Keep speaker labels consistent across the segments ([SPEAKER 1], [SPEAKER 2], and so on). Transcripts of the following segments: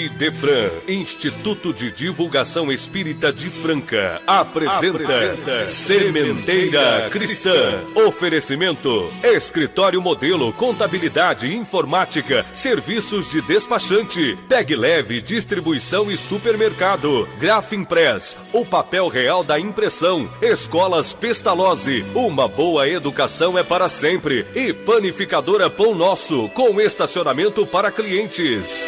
[SPEAKER 1] IDEFRAN, Instituto de Divulgação Espírita de Franca, apresenta Sementeira Cristã. Oferecimento: Escritório Modelo, Contabilidade e Informática, Serviços de Despachante, Pegue Leve, Distribuição e Supermercado, Grafimpress, o papel real da impressão, Escolas Pestalozzi, uma boa educação é para sempre, e Panificadora Pão Nosso, com estacionamento para clientes.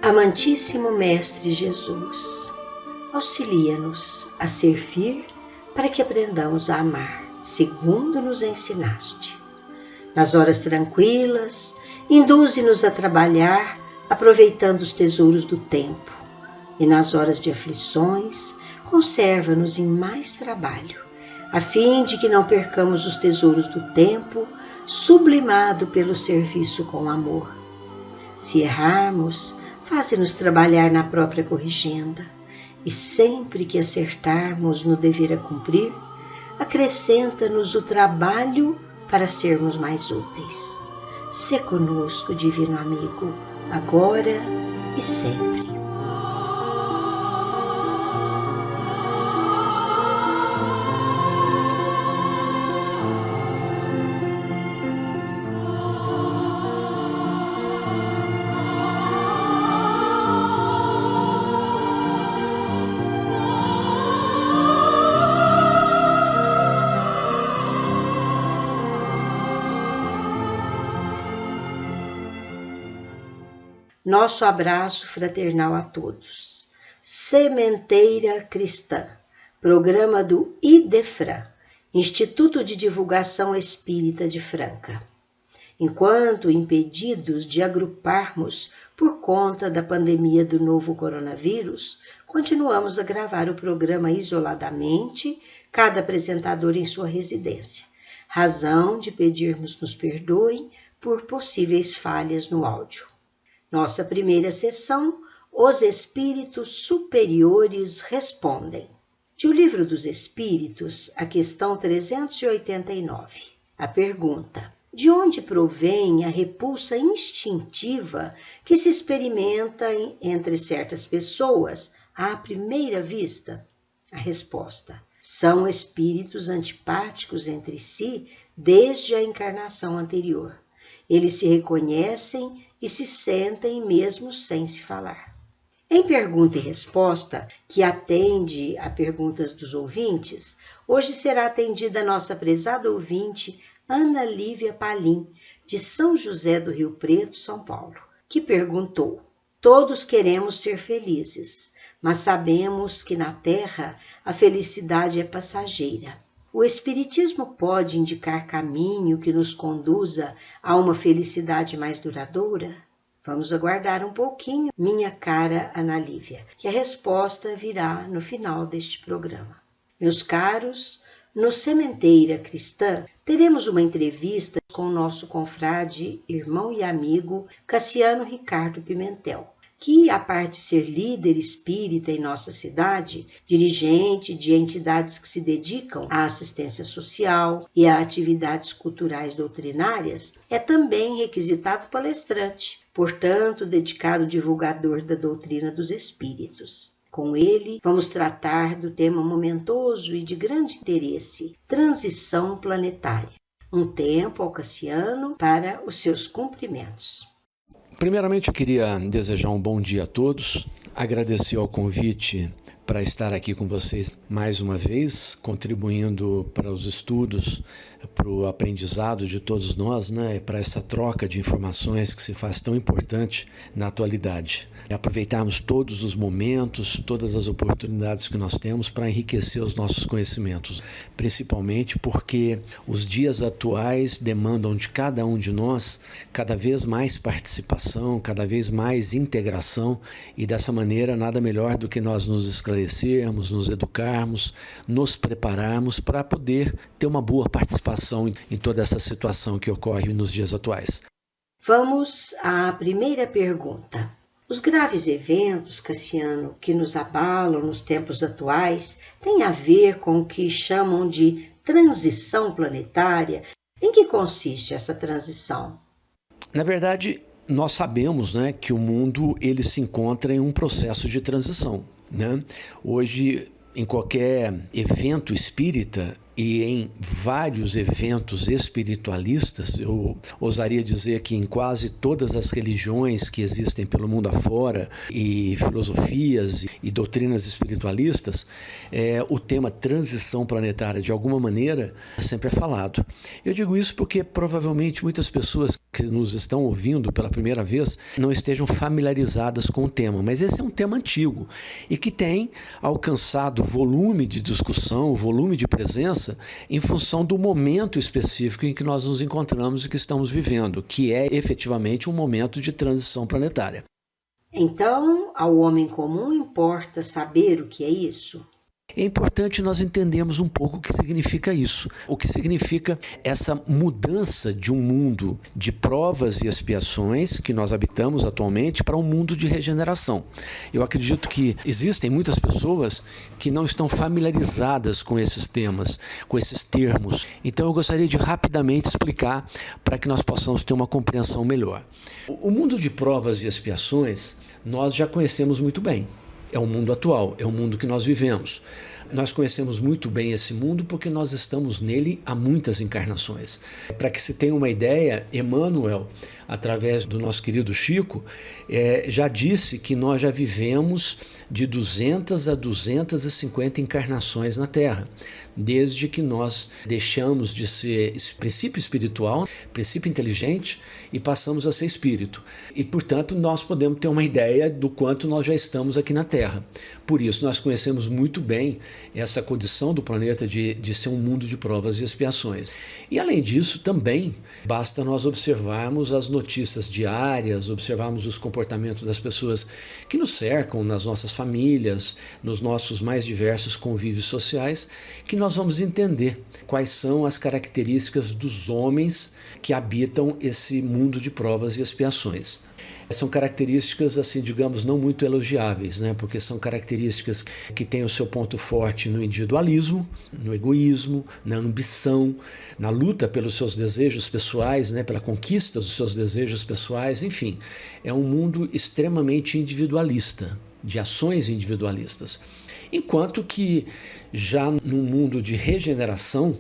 [SPEAKER 2] Amantíssimo Mestre Jesus, auxilia-nos a servir para que aprendamos a amar, segundo nos ensinaste. Nas horas tranquilas, induze-nos a trabalhar, aproveitando os tesouros do tempo. E nas horas de aflições, conserva-nos em mais trabalho, a fim de que não percamos os tesouros do tempo, sublimado pelo serviço com amor. Se errarmos, faze-nos trabalhar na própria corrigenda, e sempre que acertarmos no dever a cumprir, acrescenta-nos o trabalho para sermos mais úteis. Sê conosco, divino amigo, agora e sempre. Nosso abraço fraternal a todos. Sementeira Cristã, programa do IDEFRAN, Instituto de Divulgação Espírita de Franca. Enquanto impedidos de agruparmos por conta da pandemia do novo coronavírus, continuamos a gravar o programa isoladamente, cada apresentador em sua residência, razão de pedirmos nos perdoem por possíveis falhas no áudio. Nossa primeira sessão, Os Espíritos Superiores Respondem. De O Livro dos Espíritos, a questão 389. A pergunta: de onde provém a repulsa instintiva que se experimenta entre certas pessoas à primeira vista? A resposta: são espíritos antipáticos entre si desde a encarnação anterior. Eles se reconhecem e se sentem mesmo sem se falar. Em pergunta e resposta, que atende a perguntas dos ouvintes, hoje será atendida a nossa prezada ouvinte Ana Lívia Palim, de São José do Rio Preto, São Paulo, que perguntou: todos queremos ser felizes, mas sabemos que na Terra a felicidade é passageira. O Espiritismo pode indicar caminho que nos conduza a uma felicidade mais duradoura? Vamos aguardar um pouquinho, minha cara Ana Lívia, que a resposta virá no final deste programa. Meus caros, no Sementeira Cristã, teremos uma entrevista com o nosso confrade, irmão e amigo Cassiano Ricardo Pimentel, que, a parte de ser líder espírita em nossa cidade, dirigente de entidades que se dedicam à assistência social e a atividades culturais doutrinárias, é também requisitado palestrante, portanto, dedicado divulgador da doutrina dos espíritos. Com ele, vamos tratar do tema momentoso e de grande interesse, transição planetária. Um tempo ao Cassiano para os seus cumprimentos.
[SPEAKER 3] Primeiramente, eu queria desejar um bom dia a todos, agradecer ao convite para estar aqui com vocês mais uma vez, contribuindo para os estudos para o aprendizado de todos nós, né? Para essa troca de informações que se faz tão importante na atualidade. Aproveitarmos todos os momentos, todas as oportunidades que nós temos para enriquecer os nossos conhecimentos, principalmente porque os dias atuais demandam de cada um de nós cada vez mais participação, cada vez mais integração, e dessa maneira nada melhor do que nós nos esclarecermos, nos educarmos, nos prepararmos para poder ter uma boa participação em toda essa situação que ocorre nos dias atuais.
[SPEAKER 2] Vamos à primeira pergunta. Os graves eventos, Cassiano, que nos abalam nos tempos atuais, têm a ver com o que chamam de transição planetária? Em que consiste essa transição?
[SPEAKER 3] Na verdade, nós sabemos, né, que o mundo ele se encontra em um processo de transição, né? Hoje, em qualquer evento espírita e em vários eventos espiritualistas, eu ousaria dizer que em quase todas as religiões que existem pelo mundo afora, e filosofias e doutrinas espiritualistas, o tema transição planetária, de alguma maneira, sempre é falado. Eu digo isso porque provavelmente muitas pessoas que nos estão ouvindo pela primeira vez não estejam familiarizadas com o tema, mas esse é um tema antigo e que tem alcançado volume de discussão, volume de presença em função do momento específico em que nós nos encontramos e que estamos vivendo, que é efetivamente um momento de transição planetária.
[SPEAKER 2] Então, ao homem comum importa saber o que é isso?
[SPEAKER 3] É importante nós entendermos um pouco o que significa isso, o que significa essa mudança de um mundo de provas e expiações que nós habitamos atualmente para um mundo de regeneração. Eu acredito que existem muitas pessoas que não estão familiarizadas com esses temas, com esses termos. Então eu gostaria de rapidamente explicar para que nós possamos ter uma compreensão melhor. O mundo de provas e expiações nós já conhecemos muito bem. É o mundo atual, é o mundo que nós vivemos. Nós conhecemos muito bem esse mundo porque nós estamos nele há muitas encarnações. Para que se tenha uma ideia, Emmanuel, através do nosso querido Chico, já disse que nós já vivemos de 200 a 250 encarnações na Terra, desde que nós deixamos de ser princípio espiritual, princípio inteligente, e passamos a ser espírito. E, portanto, nós podemos ter uma ideia do quanto nós já estamos aqui na Terra. Por isso, nós conhecemos muito bem essa condição do planeta de ser um mundo de provas e expiações. E, além disso, também basta nós observarmos as notícias diárias, observarmos os comportamentos das pessoas que nos cercam, nas nossas famílias, nos nossos mais diversos convívios sociais, que nós vamos entender quais são as características dos homens que habitam esse mundo de provas e expiações. São características, assim, digamos, não muito elogiáveis, né? Porque são características que têm o seu ponto forte no individualismo, no egoísmo, na ambição, na luta pelos seus desejos pessoais, né? Pela conquista dos seus desejos pessoais, enfim. É um mundo extremamente individualista, de ações individualistas. Enquanto que já no mundo de regeneração,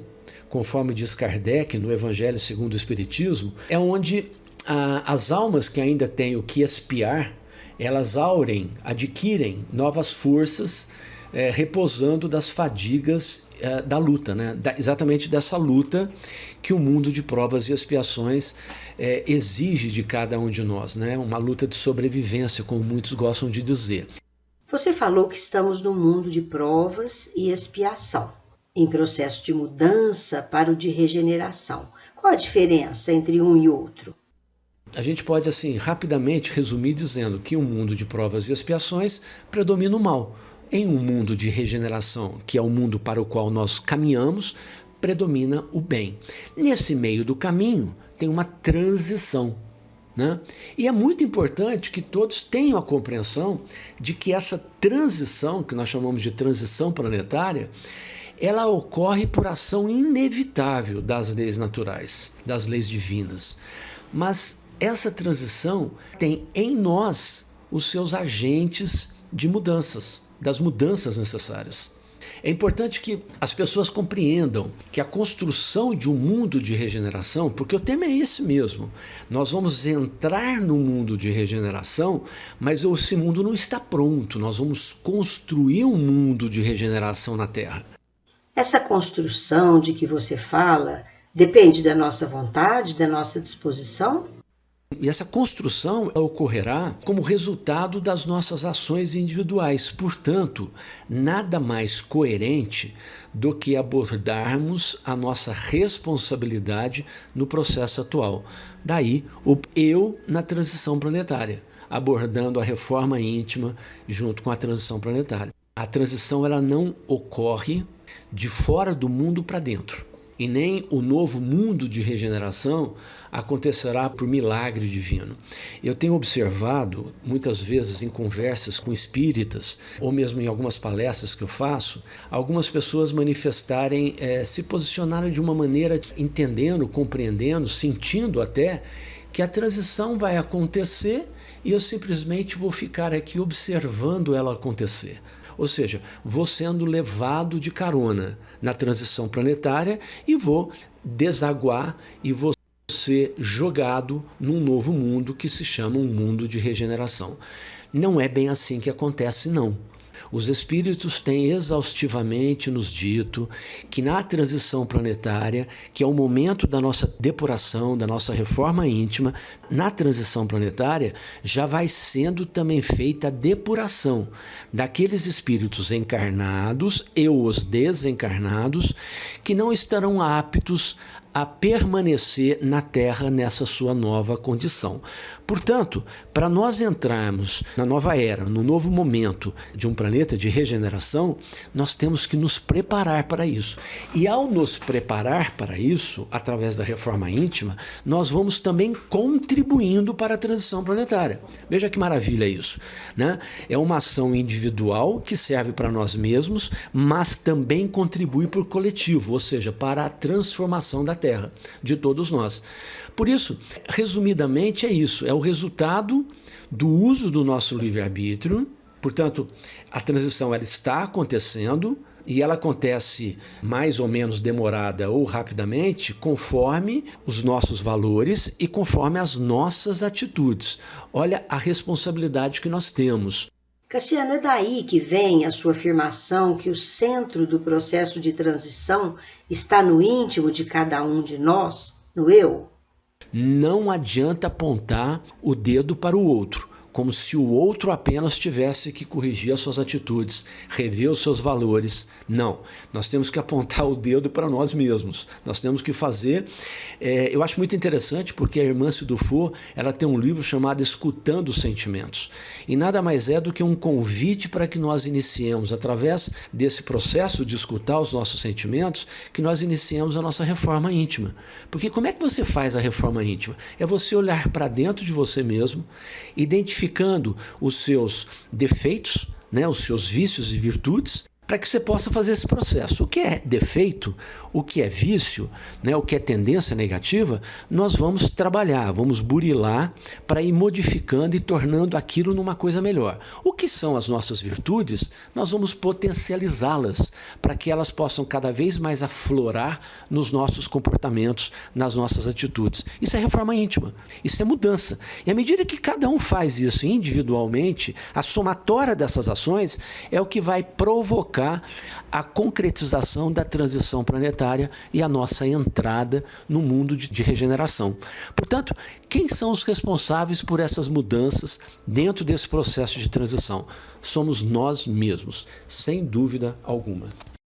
[SPEAKER 3] conforme diz Kardec no Evangelho segundo o Espiritismo, é onde as almas que ainda têm o que expiar, elas adquirem novas forças, repousando das fadigas da luta, né? Exatamente dessa luta que o mundo de provas e expiações exige de cada um de nós, né? Uma luta de sobrevivência, como muitos gostam de dizer.
[SPEAKER 2] Você falou que estamos num mundo de provas e expiação, em processo de mudança para o de regeneração. Qual a diferença entre um e outro?
[SPEAKER 3] A gente pode, assim, rapidamente resumir dizendo que um mundo de provas e expiações predomina o mal. Em um mundo de regeneração, que é o mundo para o qual nós caminhamos, predomina o bem. Nesse meio do caminho tem uma transição, né? E é muito importante que todos tenham a compreensão de que essa transição, que nós chamamos de transição planetária, ela ocorre por ação inevitável das leis naturais, das leis divinas. Mas essa transição tem em nós os seus agentes de mudanças, das mudanças necessárias. É importante que as pessoas compreendam que a construção de um mundo de regeneração, porque o tema é esse mesmo, nós vamos entrar no mundo de regeneração, mas esse mundo não está pronto, nós vamos construir um mundo de regeneração na Terra.
[SPEAKER 2] Essa construção de que você fala Depende da nossa vontade, da nossa disposição?
[SPEAKER 3] E essa construção ocorrerá como resultado das nossas ações individuais. Portanto, nada mais coerente do que abordarmos a nossa responsabilidade no processo atual. Daí, o eu na transição planetária, abordando a reforma íntima junto com a transição planetária. A transição ela não ocorre de fora do mundo para dentro. E nem o novo mundo de regeneração acontecerá por milagre divino. Eu tenho observado, muitas vezes em conversas com espíritas, ou mesmo em algumas palestras que eu faço, algumas pessoas manifestarem, se posicionarem de uma maneira entendendo, compreendendo, sentindo até, que a transição vai acontecer e eu simplesmente vou ficar aqui observando ela acontecer. Ou seja, vou sendo levado de carona na transição planetária e vou desaguar e vou ser jogado num novo mundo que se chama um mundo de regeneração. Não é bem assim que acontece, não. Os espíritos têm exaustivamente nos dito que na transição planetária, que é o momento da nossa depuração, da nossa reforma íntima, na transição planetária já vai sendo também feita a depuração daqueles espíritos encarnados e os desencarnados que não estarão aptos a permanecer na Terra nessa sua nova condição. Portanto, para nós entrarmos na nova era, no novo momento de um planeta de regeneração, nós temos que nos preparar para isso. E ao nos preparar para isso, através da reforma íntima, nós vamos também contribuindo para a transição planetária. Veja que maravilha isso, né? É uma ação individual que serve para nós mesmos, mas também contribui para o coletivo, ou seja, para a transformação da Terra, de todos nós. Por isso, resumidamente é isso, é o resultado do uso do nosso livre-arbítrio. Portanto, a transição ela está acontecendo e ela acontece mais ou menos demorada ou rapidamente conforme os nossos valores e conforme as nossas atitudes. Olha a responsabilidade que nós temos.
[SPEAKER 2] Cassiano, é daí que vem a sua afirmação que o centro do processo de transição está no íntimo de cada um de nós, no eu?
[SPEAKER 3] Não adianta apontar o dedo para o outro, como se o outro apenas tivesse que corrigir as suas atitudes, rever os seus valores. Não, nós temos que apontar o dedo para nós mesmos. Nós temos que fazer... eu acho muito interessante porque a irmã Dufour, ela tem um livro chamado Escutando os Sentimentos. E nada mais é do que um convite para que nós iniciemos, através desse processo de escutar os nossos sentimentos, que nós iniciemos a nossa reforma íntima. Porque como é que você faz a reforma íntima? É você olhar para dentro de você mesmo, identificando os seus defeitos, né, os seus vícios e virtudes, para que você possa fazer esse processo. O que é defeito, o que é vício, né, o que é tendência negativa, nós vamos trabalhar, vamos burilar para ir modificando e tornando aquilo numa coisa melhor. O que são as nossas virtudes, nós vamos potencializá-las para que elas possam cada vez mais aflorar nos nossos comportamentos, nas nossas atitudes. Isso é reforma íntima, isso é mudança. E à medida que cada um faz isso individualmente, a somatória dessas ações é o que vai provocar a concretização da transição planetária e a nossa entrada no mundo de regeneração. Portanto, quem são os responsáveis por essas mudanças dentro desse processo de transição? Somos nós mesmos, sem dúvida alguma.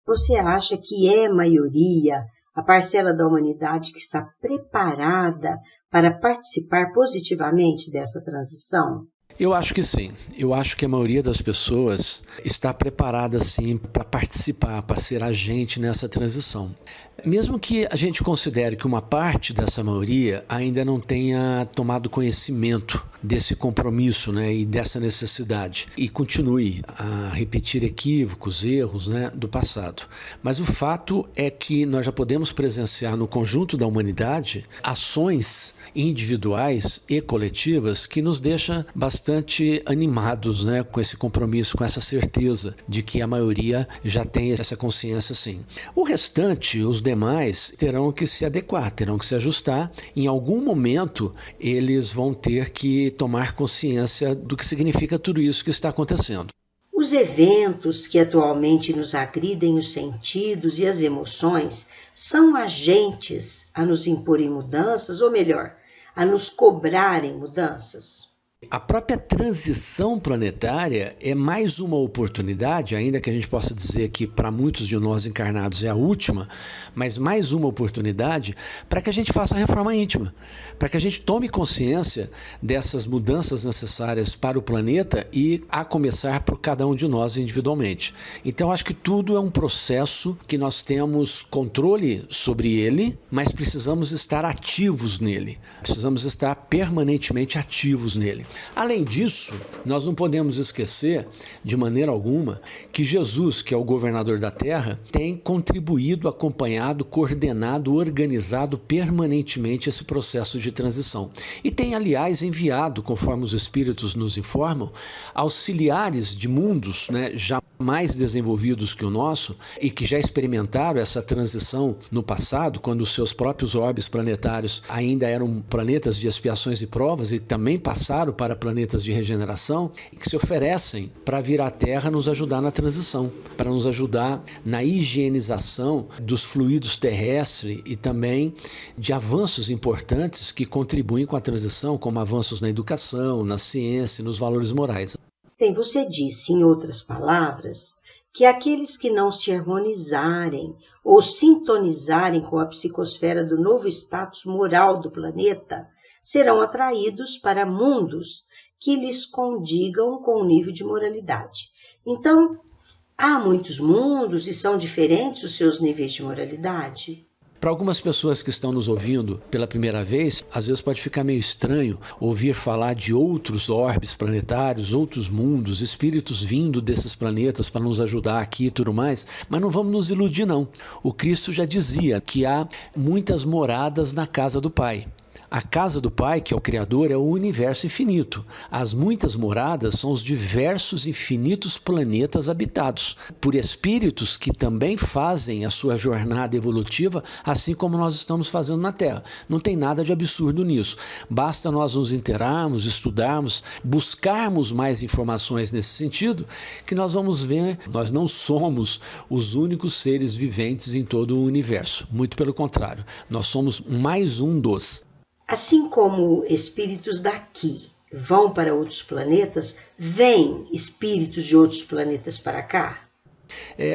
[SPEAKER 2] Você acha que é maioria a parcela da humanidade que está preparada para participar positivamente dessa transição?
[SPEAKER 3] Eu acho que sim. Eu acho que a maioria das pessoas está preparada, sim, para participar, para ser agente nessa transição. Mesmo que a gente considere que uma parte dessa maioria ainda não tenha tomado conhecimento desse compromisso, né, e dessa necessidade e continue a repetir equívocos, erros, né, do passado. Mas o fato é que nós já podemos presenciar no conjunto da humanidade ações individuais e coletivas que nos deixam bastante animados, né, com esse compromisso, com essa certeza de que a maioria já tem essa consciência, sim. O restante, os demais, terão que se adequar, terão que se ajustar. Em algum momento, eles vão ter que tomar consciência do que significa tudo isso que está acontecendo.
[SPEAKER 2] Os eventos que atualmente nos agridem os sentidos e as emoções são agentes a nos imporem mudanças, ou melhor, a nos cobrarem mudanças?
[SPEAKER 3] A própria transição planetária é mais uma oportunidade, ainda que a gente possa dizer que para muitos de nós encarnados é a última, mas mais uma oportunidade para que a gente faça a reforma íntima, para que a gente tome consciência dessas mudanças necessárias para o planeta e a começar por cada um de nós individualmente. Então acho que tudo é um processo que nós temos controle sobre ele, mas precisamos estar ativos nele, precisamos estar permanentemente ativos nele. Além disso, nós não podemos esquecer de maneira alguma que Jesus, que é o governador da Terra, tem contribuído, acompanhado, coordenado, organizado permanentemente esse processo de transição. E tem, aliás, enviado, conforme os Espíritos nos informam, auxiliares de mundos, já mais desenvolvidos que o nosso e que já experimentaram essa transição no passado, quando os seus próprios orbes planetários ainda eram planetas de expiações e provas e também passaram para planetas de regeneração, que se oferecem para vir à Terra nos ajudar na transição, para nos ajudar na higienização dos fluidos terrestres e também de avanços importantes que contribuem com a transição, como avanços na educação, na ciência e nos valores morais.
[SPEAKER 2] Bem, você disse, em outras palavras, que aqueles que não se harmonizarem ou sintonizarem com a psicosfera do novo status moral do planeta serão atraídos para mundos que lhes condigam com o nível de moralidade. Então, há muitos mundos e são diferentes os seus níveis de moralidade?
[SPEAKER 3] Para algumas pessoas que estão nos ouvindo pela primeira vez, às vezes pode ficar meio estranho ouvir falar de outros orbes planetários, outros mundos, espíritos vindo desses planetas para nos ajudar aqui e tudo mais, mas não vamos nos iludir não. O Cristo já dizia que há muitas moradas na casa do Pai. A casa do Pai, que é o Criador, é o universo infinito. As muitas moradas são os diversos infinitos planetas habitados por espíritos que também fazem a sua jornada evolutiva, assim como nós estamos fazendo na Terra. Não tem nada de absurdo nisso. Basta nós nos inteirarmos, estudarmos, buscarmos mais informações nesse sentido, que nós vamos ver, nós não somos os únicos seres viventes em todo o universo. Muito pelo contrário, nós somos mais um dos.
[SPEAKER 2] Assim como espíritos daqui vão para outros planetas, vêm espíritos de outros planetas para cá?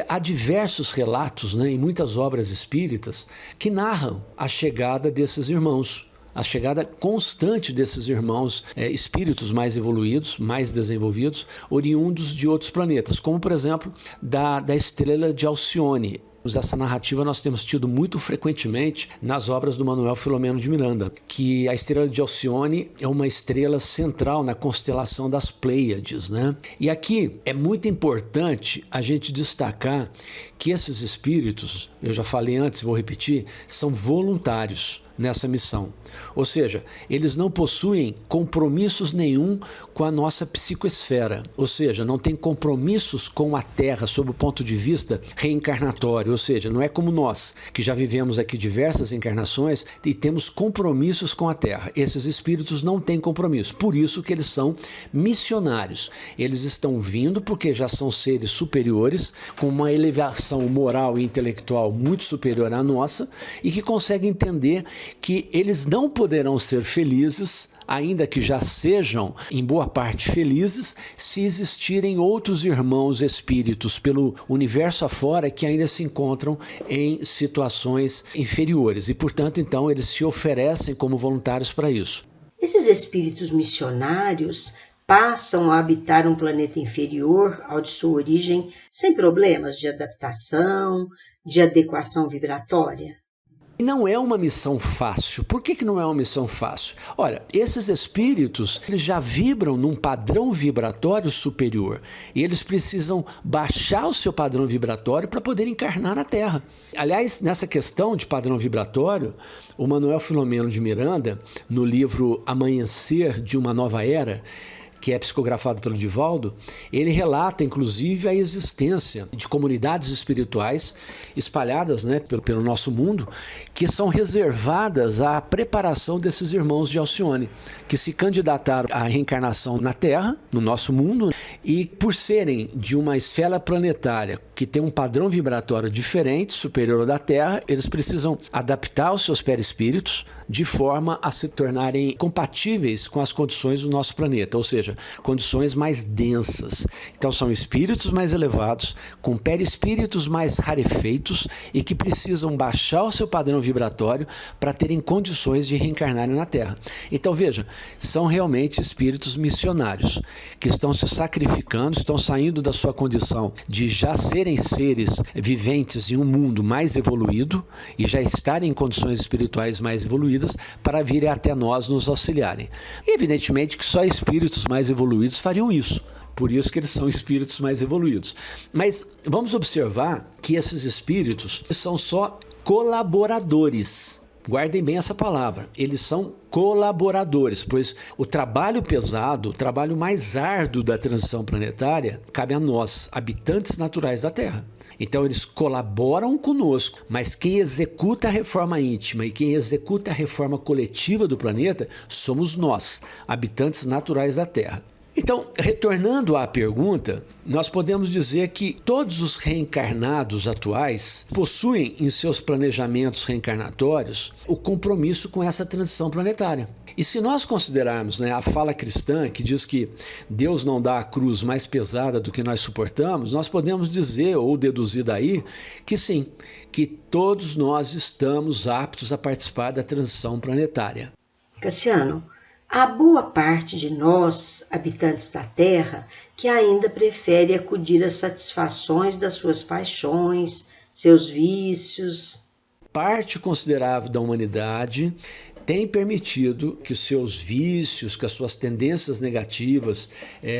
[SPEAKER 3] Há diversos relatos, em muitas obras espíritas que narram a chegada desses irmãos. A chegada constante desses irmãos espíritos mais evoluídos, mais desenvolvidos, oriundos de outros planetas, como por exemplo da estrela de Alcione. Essa narrativa nós temos tido muito frequentemente nas obras do Manuel Filomeno de Miranda, que a estrela de Alcione é uma estrela central na constelação das Pleiades, E aqui é muito importante a gente destacar que esses espíritos, eu já falei antes, vou repetir, são voluntários nessa missão. Ou seja, eles não possuem compromissos nenhum com a nossa psicoesfera, ou seja, não tem compromissos com a Terra sob o ponto de vista reencarnatório, ou seja, não é como nós, que já vivemos aqui diversas encarnações e temos compromissos com a Terra. Esses espíritos não têm compromisso, por isso que eles são missionários. Eles estão vindo porque já são seres superiores, com uma elevação moral e intelectual muito superior à nossa e que conseguem entender que eles não poderão ser felizes, ainda que já sejam, em boa parte, felizes, se existirem outros irmãos espíritos pelo universo afora que ainda se encontram em situações inferiores. E, portanto, então, eles se oferecem como voluntários para isso.
[SPEAKER 2] Esses espíritos missionários passam a habitar um planeta inferior ao de sua origem sem problemas de adaptação, de adequação vibratória?
[SPEAKER 3] Não é uma missão fácil. Por que não é uma missão fácil? Olha, esses espíritos eles já vibram num padrão vibratório superior e eles precisam baixar o seu padrão vibratório para poder encarnar na Terra. Aliás, nessa questão de padrão vibratório, o Manuel Filomeno de Miranda, no livro Amanhecer de uma Nova Era, que é psicografado pelo Divaldo, ele relata, inclusive, a existência de comunidades espirituais espalhadas, né, pelo nosso mundo, que são reservadas à preparação desses irmãos de Alcione, que se candidataram à reencarnação na Terra, no nosso mundo, e por serem de uma esfera planetária que tem um padrão vibratório diferente, superior ao da Terra, eles precisam adaptar os seus perispíritos de forma a se tornarem compatíveis com as condições do nosso planeta, ou seja, condições mais densas. Então são espíritos mais elevados, com perispíritos mais rarefeitos e que precisam baixar o seu padrão vibratório para terem condições de reencarnarem na Terra. Então veja, são realmente espíritos missionários que estão se sacrificando, estão saindo da sua condição de já serem seres viventes em um mundo mais evoluído e já estarem em condições espirituais mais evoluídas para virem até nós nos auxiliarem. E evidentemente que só espíritos mais evoluídos fariam isso. Por isso que eles são espíritos mais evoluídos. Mas vamos observar que esses espíritos são só colaboradores. Guardem bem essa palavra. Eles são colaboradores, pois o trabalho pesado, o trabalho mais árduo da transição planetária, cabe a nós, habitantes naturais da Terra. Então eles colaboram conosco, mas quem executa a reforma íntima e quem executa a reforma coletiva do planeta somos nós, habitantes naturais da Terra. Então, retornando à pergunta, nós podemos dizer que todos os reencarnados atuais possuem em seus planejamentos reencarnatórios o compromisso com essa transição planetária. E se nós considerarmos, né, a fala cristã que diz que Deus não dá a cruz mais pesada do que nós suportamos, nós podemos dizer ou deduzir daí que sim, que todos nós estamos aptos a participar da transição planetária.
[SPEAKER 2] Cassiano, há boa parte de nós, habitantes da Terra, que ainda prefere acudir às satisfações das suas paixões, seus vícios.
[SPEAKER 3] Parte considerável da humanidade tem permitido que os seus vícios, que as suas tendências negativas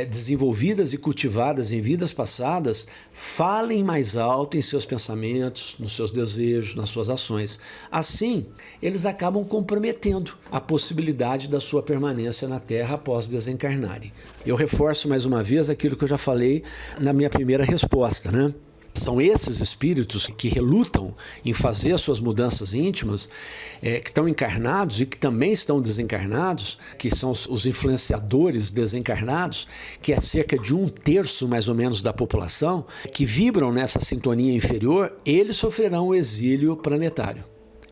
[SPEAKER 3] desenvolvidas e cultivadas em vidas passadas falem mais alto em seus pensamentos, nos seus desejos, nas suas ações. Assim, eles acabam comprometendo a possibilidade da sua permanência na Terra após desencarnarem. Eu reforço mais uma vez aquilo que eu já falei na minha primeira resposta, né? São esses espíritos que relutam em fazer as suas mudanças íntimas, que estão encarnados e que também estão desencarnados, que são os influenciadores desencarnados, que é cerca de 1/3 mais ou menos da população, que vibram nessa sintonia inferior, eles sofrerão o exílio planetário.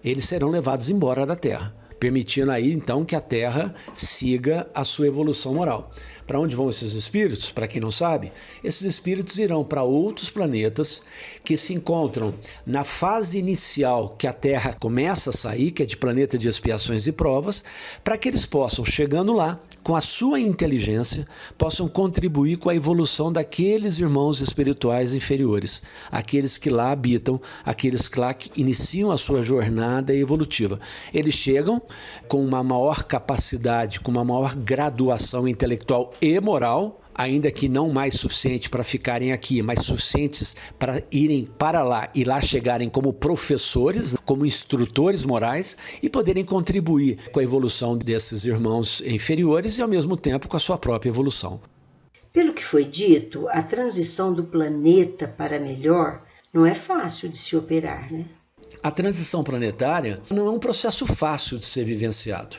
[SPEAKER 3] Eles serão levados embora da Terra, permitindo aí então que a Terra siga a sua evolução moral. Para onde vão esses espíritos? Para quem não sabe, esses espíritos irão para outros planetas que se encontram na fase inicial que a Terra começa a sair, que é de planeta de expiações e provas, para que eles possam, chegando lá, com a sua inteligência, possam contribuir com a evolução daqueles irmãos espirituais inferiores, aqueles que lá habitam, aqueles que lá iniciam a sua jornada evolutiva. Eles chegam com uma maior capacidade, com uma maior graduação intelectual e moral, ainda que não mais suficiente para ficarem aqui, mas suficientes para irem para lá e lá chegarem como professores, como instrutores morais e poderem contribuir com a evolução desses irmãos inferiores e ao mesmo tempo com a sua própria evolução.
[SPEAKER 2] Pelo que foi dito, a transição do planeta para melhor não é fácil de se operar, né?
[SPEAKER 3] A transição planetária não é um processo fácil de ser vivenciado.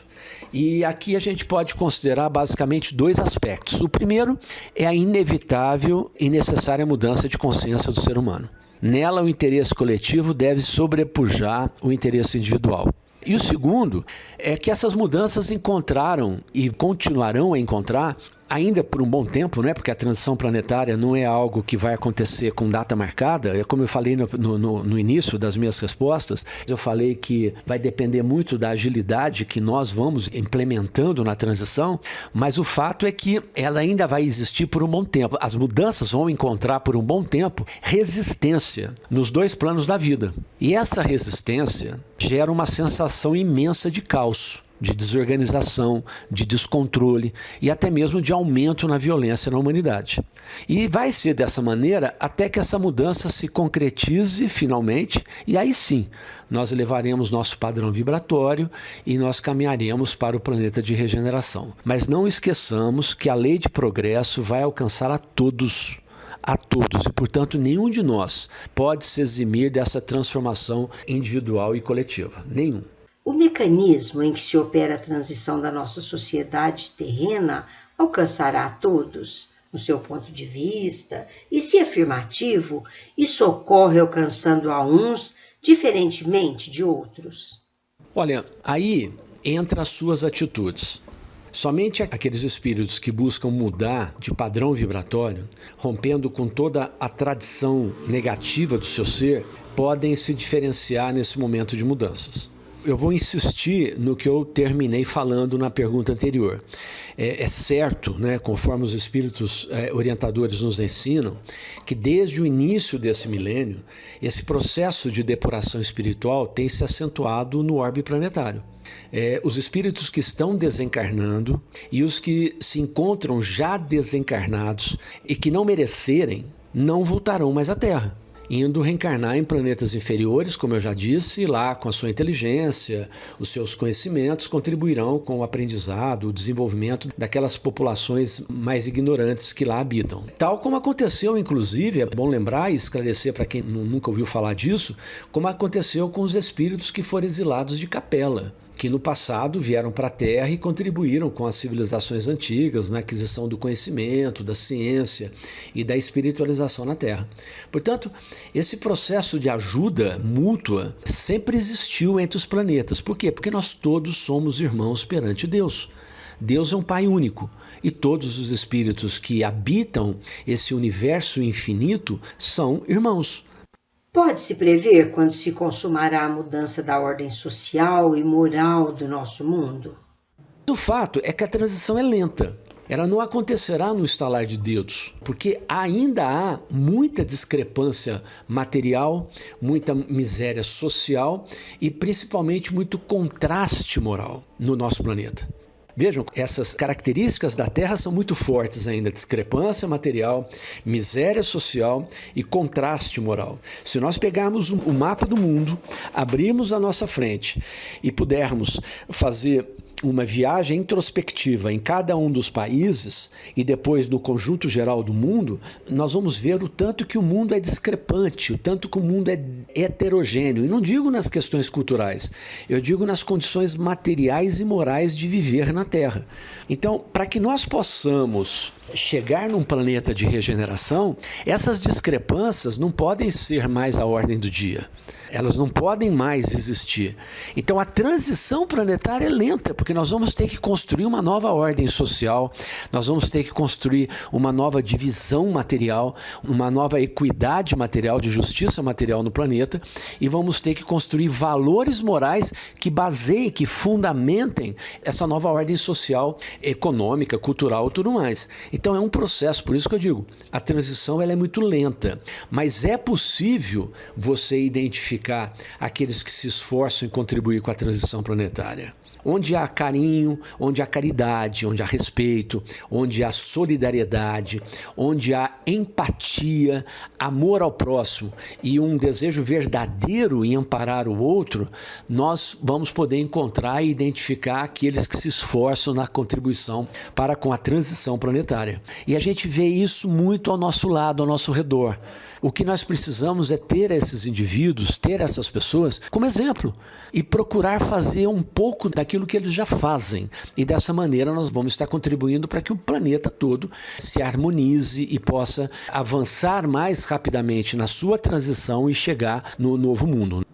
[SPEAKER 3] E aqui a gente pode considerar basicamente 2 aspectos. O primeiro é a inevitável e necessária mudança de consciência do ser humano. Nela, o interesse coletivo deve sobrepujar o interesse individual. E o segundo é que essas mudanças encontraram e continuarão a encontrar ainda por um bom tempo, né? Porque a transição planetária não é algo que vai acontecer com data marcada. É como eu falei no início das minhas respostas, eu falei que vai depender muito da agilidade que nós vamos implementando na transição, mas o fato é que ela ainda vai existir por um bom tempo. As mudanças vão encontrar por um bom tempo resistência nos 2 planos da vida. E essa resistência gera uma sensação imensa de caos. de desorganização, de descontrole e até mesmo de aumento na violência na humanidade. E vai ser dessa maneira até que essa mudança se concretize finalmente, e aí sim nós elevaremos nosso padrão vibratório e nós caminharemos para o planeta de regeneração. Mas não esqueçamos que a lei de progresso vai alcançar a todos, e portanto nenhum de nós pode se eximir dessa transformação individual e coletiva, nenhum.
[SPEAKER 2] O mecanismo em que se opera a transição da nossa sociedade terrena alcançará a todos, no seu ponto de vista, e se afirmativo, isso ocorre alcançando a uns diferentemente de outros.
[SPEAKER 3] Olha, aí entra as suas atitudes. Somente aqueles espíritos que buscam mudar de padrão vibratório, rompendo com toda a tradição negativa do seu ser, podem se diferenciar nesse momento de mudanças. Eu vou insistir no que eu terminei falando na pergunta anterior. É certo, né, conforme os espíritos orientadores nos ensinam, que desde o início desse milênio, esse processo de depuração espiritual tem se acentuado no orbe planetário. Os espíritos que estão desencarnando e os que se encontram já desencarnados e que não merecerem, não voltarão mais à Terra, indo reencarnar em planetas inferiores, como eu já disse, lá com a sua inteligência, os seus conhecimentos contribuirão com o aprendizado, o desenvolvimento daquelas populações mais ignorantes que lá habitam. Tal como aconteceu, inclusive, é bom lembrar e esclarecer para quem nunca ouviu falar disso, como aconteceu com os espíritos que foram exilados de Capela, que no passado vieram para a Terra e contribuíram com as civilizações antigas na aquisição do conhecimento, da ciência e da espiritualização na Terra. Portanto, esse processo de ajuda mútua sempre existiu entre os planetas. Por quê? Porque nós todos somos irmãos perante Deus. Deus é um Pai único e todos os espíritos que habitam esse universo infinito são irmãos.
[SPEAKER 2] Pode-se prever quando se consumará a mudança da ordem social e moral do nosso mundo?
[SPEAKER 3] O fato é que a transição é lenta. Ela não acontecerá no estalar de dedos, porque ainda há muita discrepância material, muita miséria social e principalmente muito contraste moral no nosso planeta. Vejam, essas características da Terra são muito fortes ainda: discrepância material, miséria social e contraste moral. Se nós pegarmos o mapa do mundo, abrirmos à nossa frente e pudermos fazer uma viagem introspectiva em cada um dos países e depois no conjunto geral do mundo, nós vamos ver o tanto que o mundo é discrepante, o tanto que o mundo é heterogêneo. E não digo nas questões culturais, eu digo nas condições materiais e morais de viver na Terra. Então, para que nós possamos chegar num planeta de regeneração, essas discrepâncias não podem ser mais a ordem do dia. Elas não podem mais existir. Então a transição planetária é lenta, porque nós vamos ter que construir uma nova ordem social, nós vamos ter que construir uma nova divisão material, uma nova equidade material, de justiça material no planeta, e vamos ter que construir valores morais que baseiem, que fundamentem essa nova ordem social, econômica, cultural e tudo mais. Então é um processo, por isso que eu digo, a transição ela é muito lenta, mas é possível você identificar aqueles que se esforçam em contribuir com a transição planetária. Onde há carinho, onde há caridade, onde há respeito, onde há solidariedade, onde há empatia, amor ao próximo e um desejo verdadeiro em amparar o outro, nós vamos poder encontrar e identificar aqueles que se esforçam na contribuição para com a transição planetária. E a gente vê isso muito ao nosso lado, ao nosso redor. O que nós precisamos é ter esses indivíduos, ter essas pessoas como exemplo e procurar fazer um pouco daquilo que eles já fazem. E dessa maneira nós vamos estar contribuindo para que o planeta todo se harmonize e possa avançar mais rapidamente na sua transição e chegar no novo mundo.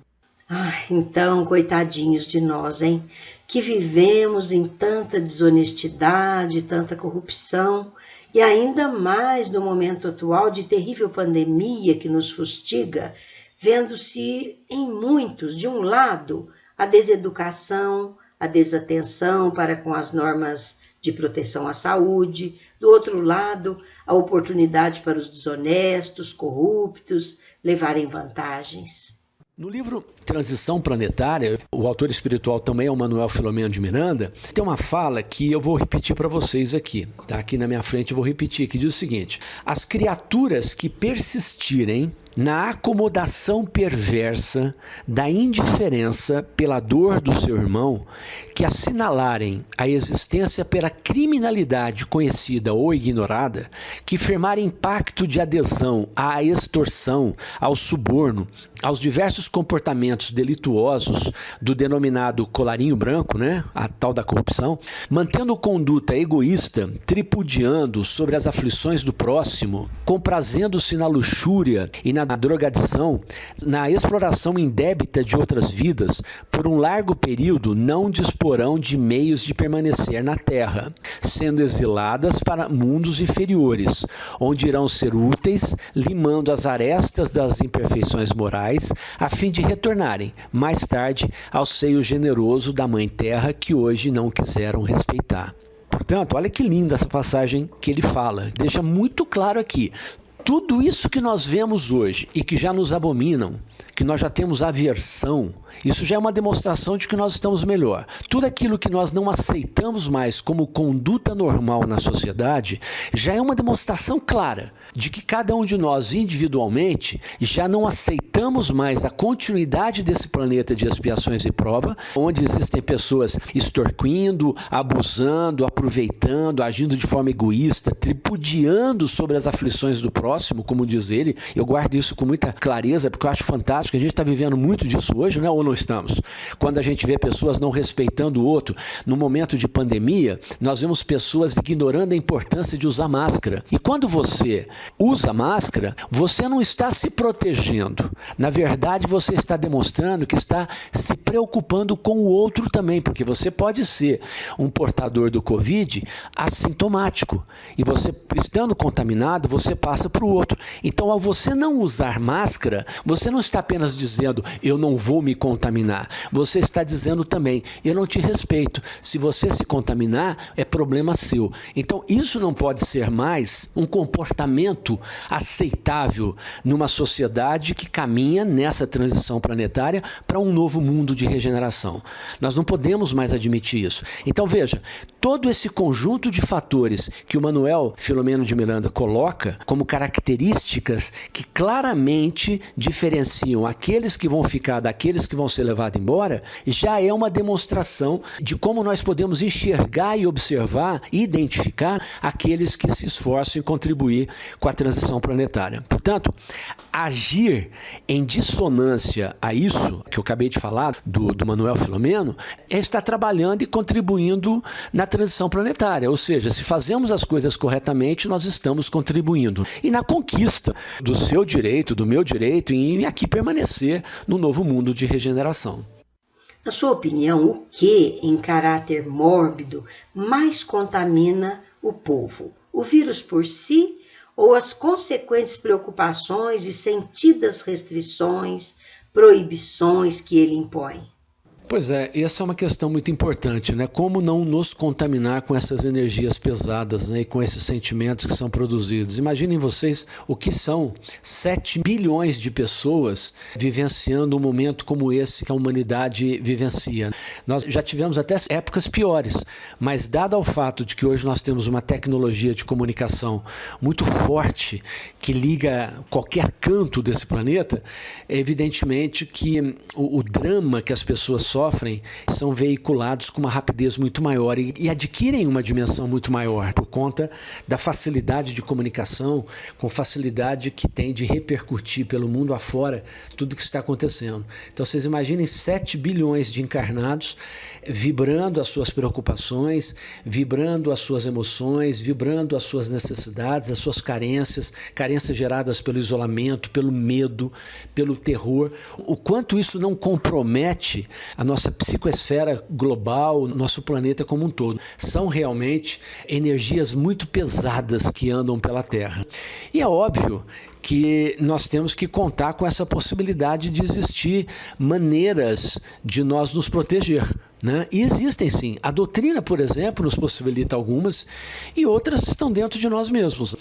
[SPEAKER 2] Então, coitadinhos de nós, hein? Que vivemos em tanta desonestidade, tanta corrupção, e ainda mais no momento atual de terrível pandemia que nos fustiga, vendo-se em muitos, de um lado, a deseducação, a desatenção para com as normas de proteção à saúde, do outro lado, a oportunidade para os desonestos, corruptos, levarem vantagens.
[SPEAKER 3] No livro Transição Planetária, o autor espiritual também é o Manuel Filomeno de Miranda, tem uma fala que eu vou repetir para vocês aqui, tá? Aqui na minha frente eu vou repetir, que diz o seguinte: as criaturas que persistirem na acomodação perversa da indiferença pela dor do seu irmão, que assinalarem a existência pela criminalidade conhecida ou ignorada, que firmarem pacto de adesão à extorsão, ao suborno, aos diversos comportamentos delituosos do denominado colarinho branco, né, a tal da corrupção, mantendo conduta egoísta, tripudiando sobre as aflições do próximo, comprazendo-se na luxúria e na drogadição, na exploração indébita de outras vidas, por um largo período não disporão de meios de permanecer na Terra, sendo exiladas para mundos inferiores, onde irão ser úteis, limando as arestas das imperfeições morais, a fim de retornarem, mais tarde, ao seio generoso da Mãe Terra que hoje não quiseram respeitar. Portanto, olha que linda essa passagem que ele fala. Deixa muito claro aqui. Tudo isso que nós vemos hoje e que já nos abominam, que nós já temos aversão, isso já é uma demonstração de que nós estamos melhor. Tudo aquilo que nós não aceitamos mais como conduta normal na sociedade, já é uma demonstração clara de que cada um de nós individualmente já não aceitamos mais a continuidade desse planeta de expiações e prova, onde existem pessoas extorquindo, abusando, aproveitando, agindo de forma egoísta, tripudiando sobre as aflições do próximo, como diz ele. Eu guardo isso com muita clareza, porque eu acho fantástico. A gente está vivendo muito disso hoje, né? Ou não estamos? Quando a gente vê pessoas não respeitando o outro, no momento de pandemia, nós vemos pessoas ignorando a importância de usar máscara. E quando você usa máscara, você não está se protegendo. Na verdade, você está demonstrando que está se preocupando com o outro também, porque você pode ser um portador do Covid assintomático. E você, estando contaminado, você passa para o outro. Então, ao você não usar máscara, você não está apenas dizendo, eu não vou me contaminar. Você está dizendo também, eu não te respeito. Se você se contaminar, é problema seu. Então, isso não pode ser mais um comportamento aceitável numa sociedade que caminha nessa transição planetária para um novo mundo de regeneração. Nós não podemos mais admitir isso. Então, veja, todo esse conjunto de fatores que o Manuel Filomeno de Miranda coloca como características que claramente diferenciam aqueles que vão ficar daqueles que vão ser levados embora, já é uma demonstração de como nós podemos enxergar e observar e identificar aqueles que se esforçam em contribuir com a transição planetária. Portanto, agir em dissonância a isso que eu acabei de falar do Manuel Filomeno é estar trabalhando e contribuindo na transição planetária. Ou seja, se fazemos as coisas corretamente, nós estamos contribuindo. E na conquista do seu direito, do meu direito, em aqui permanecer no novo mundo de regeneração.
[SPEAKER 2] Na sua opinião, o que, em caráter mórbido, mais contamina o povo? O vírus por si ou as consequentes preocupações e sentidas restrições, proibições que ele impõe?
[SPEAKER 3] Pois é, essa é uma questão muito importante, né? Como não nos contaminar com essas energias pesadas, né? E com esses sentimentos que são produzidos. Imaginem vocês o que são 7 bilhões de pessoas vivenciando um momento como esse que a humanidade vivencia. Nós já tivemos até épocas piores, mas dado ao fato de que hoje nós temos uma tecnologia de comunicação muito forte que liga qualquer canto desse planeta, é evidentemente que o drama que as pessoas sofrem são veiculados com uma rapidez muito maior e adquirem uma dimensão muito maior por conta da facilidade de comunicação, com facilidade que tem de repercutir pelo mundo afora tudo que está acontecendo. Então vocês imaginem 7 bilhões de encarnados vibrando as suas preocupações, vibrando as suas emoções, vibrando as suas necessidades, as suas carências geradas pelo isolamento, pelo medo, pelo terror. O quanto isso não compromete a nossa psicoesfera global, nosso planeta como um todo. São realmente energias muito pesadas que andam pela Terra. E é óbvio que nós temos que contar com essa possibilidade de existir maneiras de nós nos proteger, né? E existem sim. A doutrina, por exemplo, nos possibilita algumas e outras estão dentro de nós mesmos.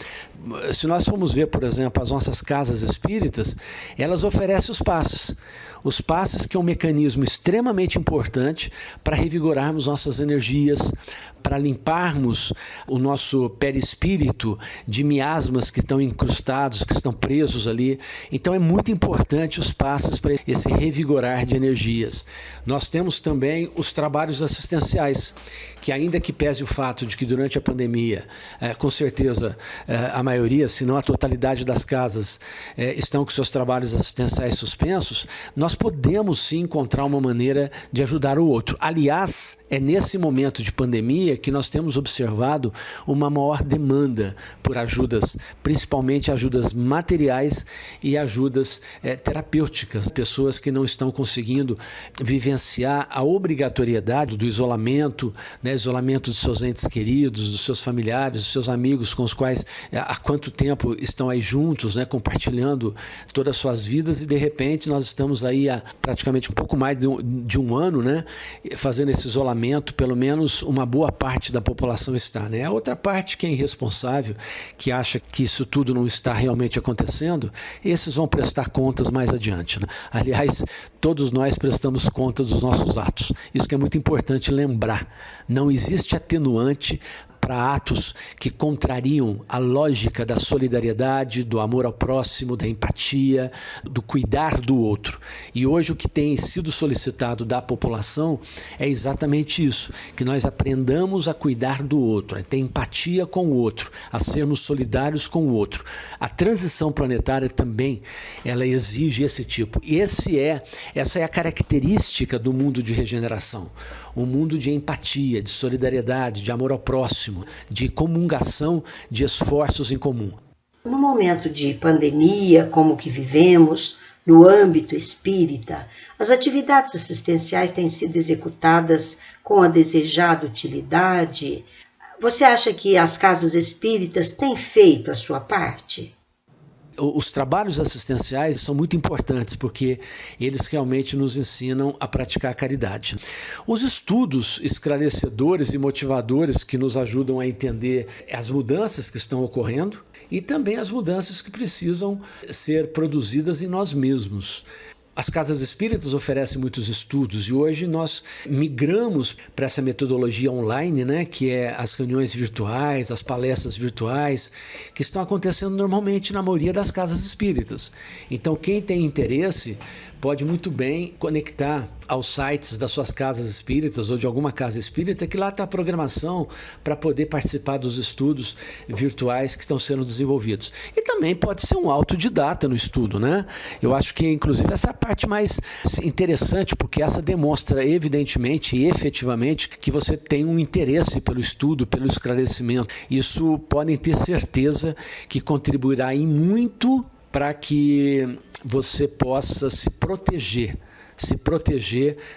[SPEAKER 3] Se nós formos ver, por exemplo, as nossas casas espíritas, elas oferecem os passes. Os passes, que é um mecanismo extremamente importante para revigorarmos nossas energias, para limparmos o nosso perispírito de miasmas que estão incrustados, que estão presos ali. Então é muito importante os passes para esse revigorar de energias. Nós temos também os trabalhos assistenciais, que ainda que pese o fato de que durante a pandemia, com certeza a maioria, se não a totalidade das casas estão com seus trabalhos assistenciais suspensos, nós podemos sim encontrar uma maneira de ajudar o outro. Aliás, é nesse momento de pandemia que nós temos observado uma maior demanda por ajudas, principalmente ajudas materiais e ajudas terapêuticas. Pessoas que não estão conseguindo vivenciar a obrigatoriedade do isolamento, né, isolamento dos seus entes queridos, dos seus familiares, dos seus amigos com os quais há quanto tempo estão aí juntos, né, compartilhando todas as suas vidas, e de repente nós estamos aí há praticamente um pouco mais de um ano, né, fazendo esse isolamento. Pelo menos uma boa parte da população está, né? A outra parte, que é irresponsável, que acha que isso tudo não está realmente acontecendo, esses vão prestar contas mais adiante, né? Aliás, todos nós prestamos conta dos nossos atos. Isso que é muito importante lembrar. Não existe atenuante para atos que contrariam a lógica da solidariedade, do amor ao próximo, da empatia, do cuidar do outro. E hoje o que tem sido solicitado da população é exatamente isso, que nós aprendamos a cuidar do outro, a ter empatia com o outro, a sermos solidários com o outro. A transição planetária também, ela exige esse tipo. E essa é a característica do mundo de regeneração. Um mundo de empatia, de solidariedade, de amor ao próximo, de comungação de esforços em comum.
[SPEAKER 2] No momento de pandemia, como que vivemos, no âmbito espírita, as atividades assistenciais têm sido executadas com a desejada utilidade. Você acha que as casas espíritas têm feito a sua parte?
[SPEAKER 3] Os trabalhos assistenciais são muito importantes porque eles realmente nos ensinam a praticar a caridade. Os estudos esclarecedores e motivadores que nos ajudam a entender as mudanças que estão ocorrendo e também as mudanças que precisam ser produzidas em nós mesmos. As casas espíritas oferecem muitos estudos e hoje nós migramos para essa metodologia online, né, que é as reuniões virtuais, as palestras virtuais, que estão acontecendo normalmente na maioria das casas espíritas. Então, quem tem interesse pode muito bem conectar aos sites das suas casas espíritas ou de alguma casa espírita, que lá está a programação para poder participar dos estudos virtuais que estão sendo desenvolvidos. E também pode ser um autodidata no estudo, né? Eu acho que, inclusive, essa é a parte mais interessante, porque essa demonstra evidentemente e efetivamente que você tem um interesse pelo estudo, pelo esclarecimento. Isso podem ter certeza que contribuirá em muito para que você possa se proteger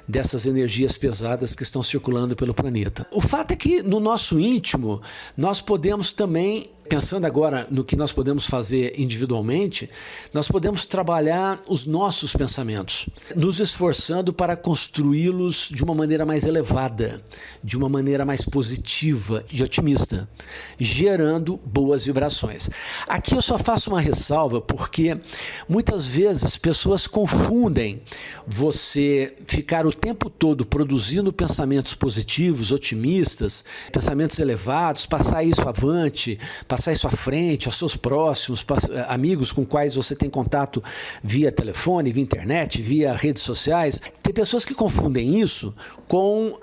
[SPEAKER 3] dessas energias pesadas que estão circulando pelo planeta. O fato é que no nosso íntimo nós podemos também, pensando agora no que nós podemos fazer individualmente, nós podemos trabalhar os nossos pensamentos, nos esforçando para construí-los de uma maneira mais elevada, de uma maneira mais positiva e otimista, gerando boas vibrações. Aqui eu só faço uma ressalva porque muitas vezes pessoas confundem você ficar o tempo todo produzindo pensamentos positivos, otimistas, pensamentos elevados, passar isso avante, passar isso à frente, aos seus próximos, amigos com quais você tem contato via telefone, via internet, via redes sociais. Tem pessoas que confundem isso com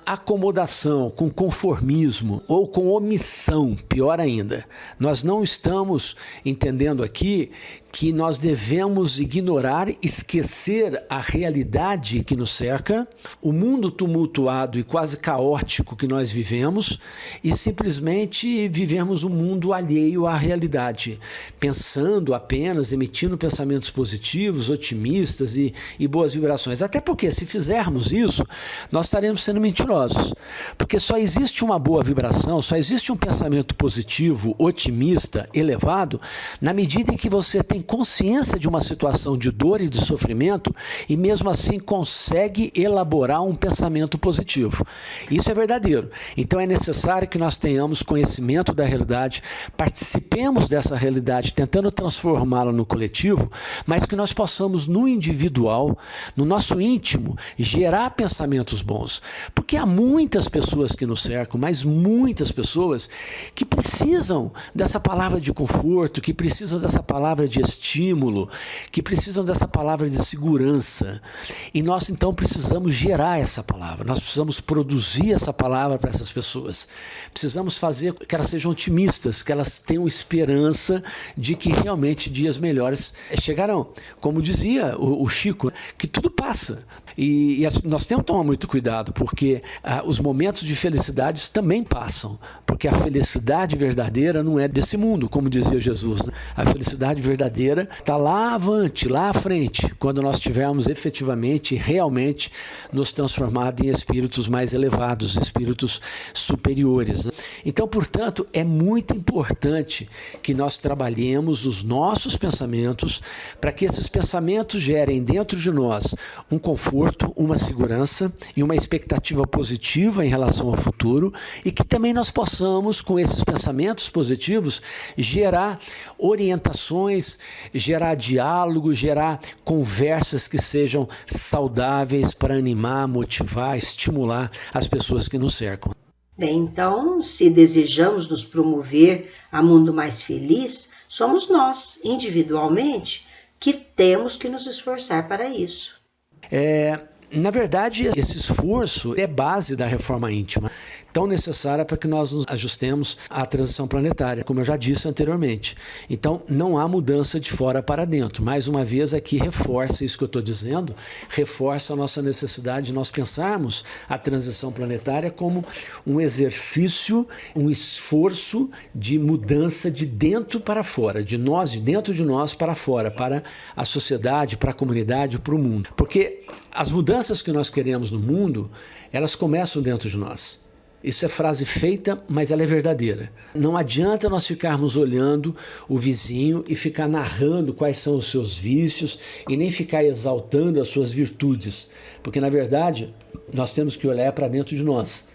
[SPEAKER 3] acomodação, com conformismo ou com omissão, pior ainda. Nós não estamos entendendo aqui que nós devemos ignorar, esquecer a realidade que nos cerca, o mundo tumultuado e quase caótico que nós vivemos, e simplesmente vivemos um mundo mundo alheio à realidade, pensando apenas, emitindo pensamentos positivos, otimistas e boas vibrações. Até porque, se fizermos isso, nós estaremos sendo mentirosos. Porque só existe uma boa vibração, só existe um pensamento positivo, otimista, elevado, na medida em que você tem consciência de uma situação de dor e de sofrimento e mesmo assim consegue elaborar um pensamento positivo. Isso é verdadeiro. Então é necessário que nós tenhamos conhecimento da realidade, participemos dessa realidade tentando transformá-la no coletivo, mas que nós possamos no individual, no nosso íntimo, gerar pensamentos bons. Porque há muitas pessoas que nos cercam, mas muitas pessoas que precisam dessa palavra de conforto, que precisam dessa palavra de estímulo, que precisam dessa palavra de segurança. E nós então precisamos gerar essa palavra, nós precisamos produzir essa palavra para essas pessoas. Precisamos fazer que elas sejam otimistas, que elas tenham esperança de que realmente dias melhores chegarão. Como dizia o Chico, que tudo passa. E nós temos que tomar muito cuidado, porque os momentos de felicidade também passam, porque a felicidade verdadeira não é desse mundo, como dizia Jesus, né? A felicidade verdadeira está lá avante, lá à frente, quando nós tivermos efetivamente, realmente, nos transformado em espíritos mais elevados, espíritos superiores, né? Então, portanto, é muito importante que nós trabalhemos os nossos pensamentos para que esses pensamentos gerem dentro de nós um conforto, uma segurança e uma expectativa positiva em relação ao futuro, e que também nós possamos, com esses pensamentos positivos, gerar orientações, gerar diálogo, gerar conversas que sejam saudáveis para animar, motivar, estimular as pessoas que nos cercam.
[SPEAKER 2] Bem, então, se desejamos nos promover a um mundo mais feliz, somos nós, individualmente, que temos que nos esforçar para isso.
[SPEAKER 3] Na verdade, esse esforço é base da reforma íntima, tão necessária para que nós nos ajustemos à transição planetária, como eu já disse anteriormente. Então, não há mudança de fora para dentro. Mais uma vez, aqui reforça isso que eu estou dizendo, reforça a nossa necessidade de nós pensarmos a transição planetária como um exercício, um esforço de mudança de dentro para fora, de dentro de nós para fora, para a sociedade, para a comunidade, para o mundo. Porque as mudanças que nós queremos no mundo, elas começam dentro de nós. Isso é frase feita, mas ela é verdadeira. Não adianta nós ficarmos olhando o vizinho e ficar narrando quais são os seus vícios e nem ficar exaltando as suas virtudes, porque na verdade nós temos que olhar para dentro de nós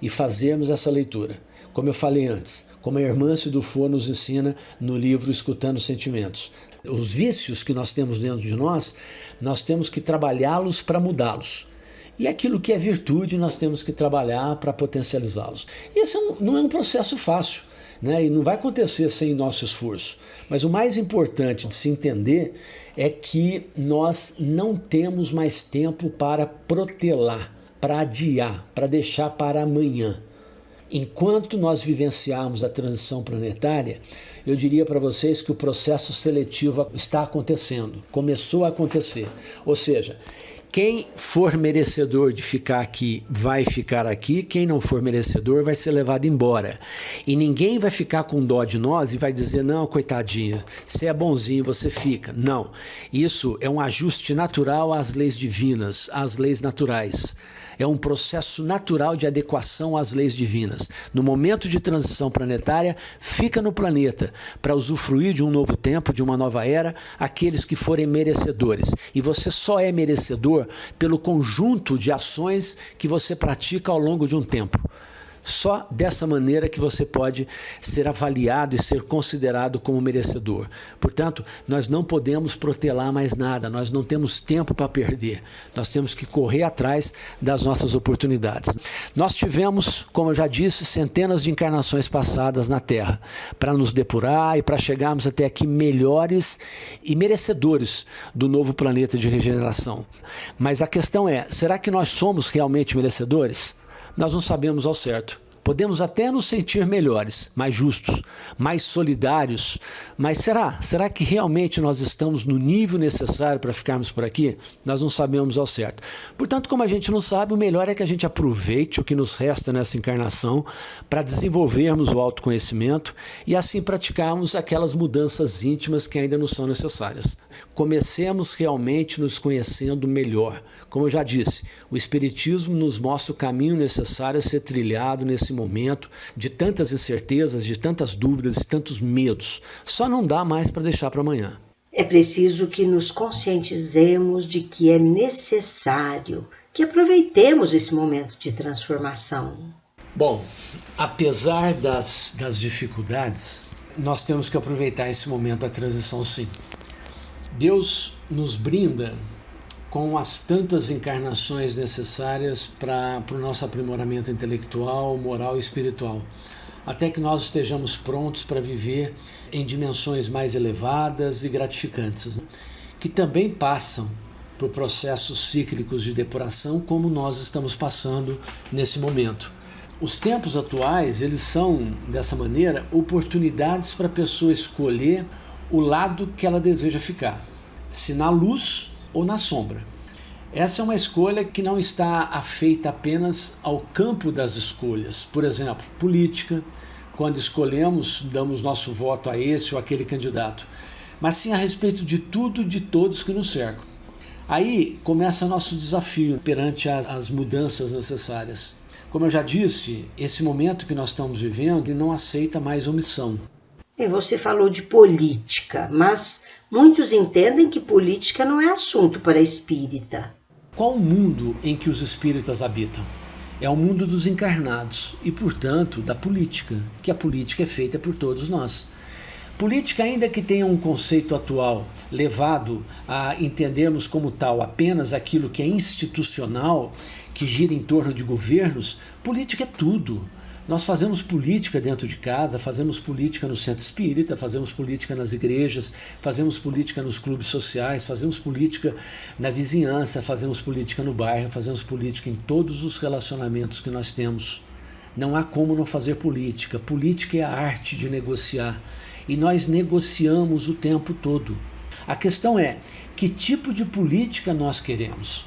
[SPEAKER 3] e fazermos essa leitura. Como eu falei antes, como a irmã Sidufo nos ensina no livro Escutando Sentimentos. Os vícios que nós temos dentro de nós temos que trabalhá-los para mudá-los. E aquilo que é virtude, nós temos que trabalhar para potencializá-los. Esse não é um processo fácil, né? E não vai acontecer sem nosso esforço. Mas o mais importante de se entender é que nós não temos mais tempo para protelar, para adiar, para deixar para amanhã. Enquanto nós vivenciarmos a transição planetária, eu diria para vocês que o processo seletivo está acontecendo, começou a acontecer. Ou seja, quem for merecedor de ficar aqui, vai ficar aqui. Quem não for merecedor vai ser levado embora. E ninguém vai ficar com dó de nós e vai dizer, não, coitadinho, você é bonzinho, você fica. Não. Isso é um ajuste natural às leis divinas, às leis naturais. É um processo natural de adequação às leis divinas. No momento de transição planetária, fica no planeta para usufruir de um novo tempo, de uma nova era, aqueles que forem merecedores. E você só é merecedor pelo conjunto de ações que você pratica ao longo de um tempo. Só dessa maneira que você pode ser avaliado e ser considerado como merecedor. Portanto, nós não podemos protelar mais nada, nós não temos tempo para perder. Nós temos que correr atrás das nossas oportunidades. Nós tivemos, como eu já disse, centenas de encarnações passadas na Terra para nos depurar e para chegarmos até aqui melhores e merecedores do novo planeta de regeneração. Mas a questão é, será que nós somos realmente merecedores? Nós não sabemos ao certo. Podemos até nos sentir melhores, mais justos, mais solidários, mas será que realmente nós estamos no nível necessário para ficarmos por aqui? Nós não sabemos ao certo. Portanto, como a gente não sabe, o melhor é que a gente aproveite o que nos resta nessa encarnação para desenvolvermos o autoconhecimento e assim praticarmos aquelas mudanças íntimas que ainda não são necessárias. Comecemos realmente nos conhecendo melhor. Como eu já disse, o Espiritismo nos mostra o caminho necessário a ser trilhado nesse momento de tantas incertezas, de tantas dúvidas e tantos medos. Só não dá mais para deixar para amanhã.
[SPEAKER 2] É preciso que nos conscientizemos de que é necessário que aproveitemos esse momento de transformação.
[SPEAKER 3] Bom, apesar das dificuldades, nós temos que aproveitar esse momento da transição, sim. Deus nos brinda com as tantas encarnações necessárias para o nosso aprimoramento intelectual, moral e espiritual, até que nós estejamos prontos para viver em dimensões mais elevadas e gratificantes, que também passam por processos cíclicos de depuração, como nós estamos passando nesse momento. Os tempos atuais, eles são, dessa maneira, oportunidades para a pessoa escolher o lado que ela deseja ficar, se na luz ou na sombra. Essa é uma escolha que não está afeita apenas ao campo das escolhas. Por exemplo, política, quando escolhemos, damos nosso voto a esse ou aquele candidato, mas sim a respeito de tudo e de todos que nos cercam. Aí começa nosso desafio perante as mudanças necessárias. Como eu já disse, esse momento que nós estamos vivendo não aceita mais omissão.
[SPEAKER 2] Você falou de política, mas muitos entendem que política não é assunto para espírita.
[SPEAKER 3] Qual o mundo em que os espíritas habitam? É o mundo dos encarnados e, portanto, da política, que a política é feita por todos nós. Política, ainda que tenha um conceito atual levado a entendermos como tal apenas aquilo que é institucional, que gira em torno de governos, política é tudo. Nós fazemos política dentro de casa, fazemos política no centro espírita, fazemos política nas igrejas, fazemos política nos clubes sociais, fazemos política na vizinhança, fazemos política no bairro, fazemos política em todos os relacionamentos que nós temos. Não há como não fazer política. Política é a arte de negociar e nós negociamos o tempo todo. A questão é, que tipo de política nós queremos?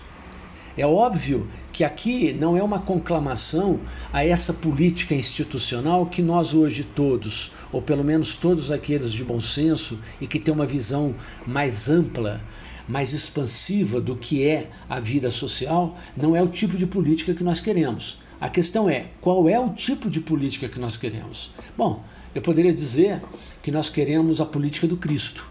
[SPEAKER 3] É óbvio que aqui não é uma conclamação a essa política institucional que nós hoje todos, ou pelo menos todos aqueles de bom senso e que têm uma visão mais ampla, mais expansiva do que é a vida social, não é o tipo de política que nós queremos. A questão é, qual é o tipo de política que nós queremos? Bom, eu poderia dizer que nós queremos a política do Cristo,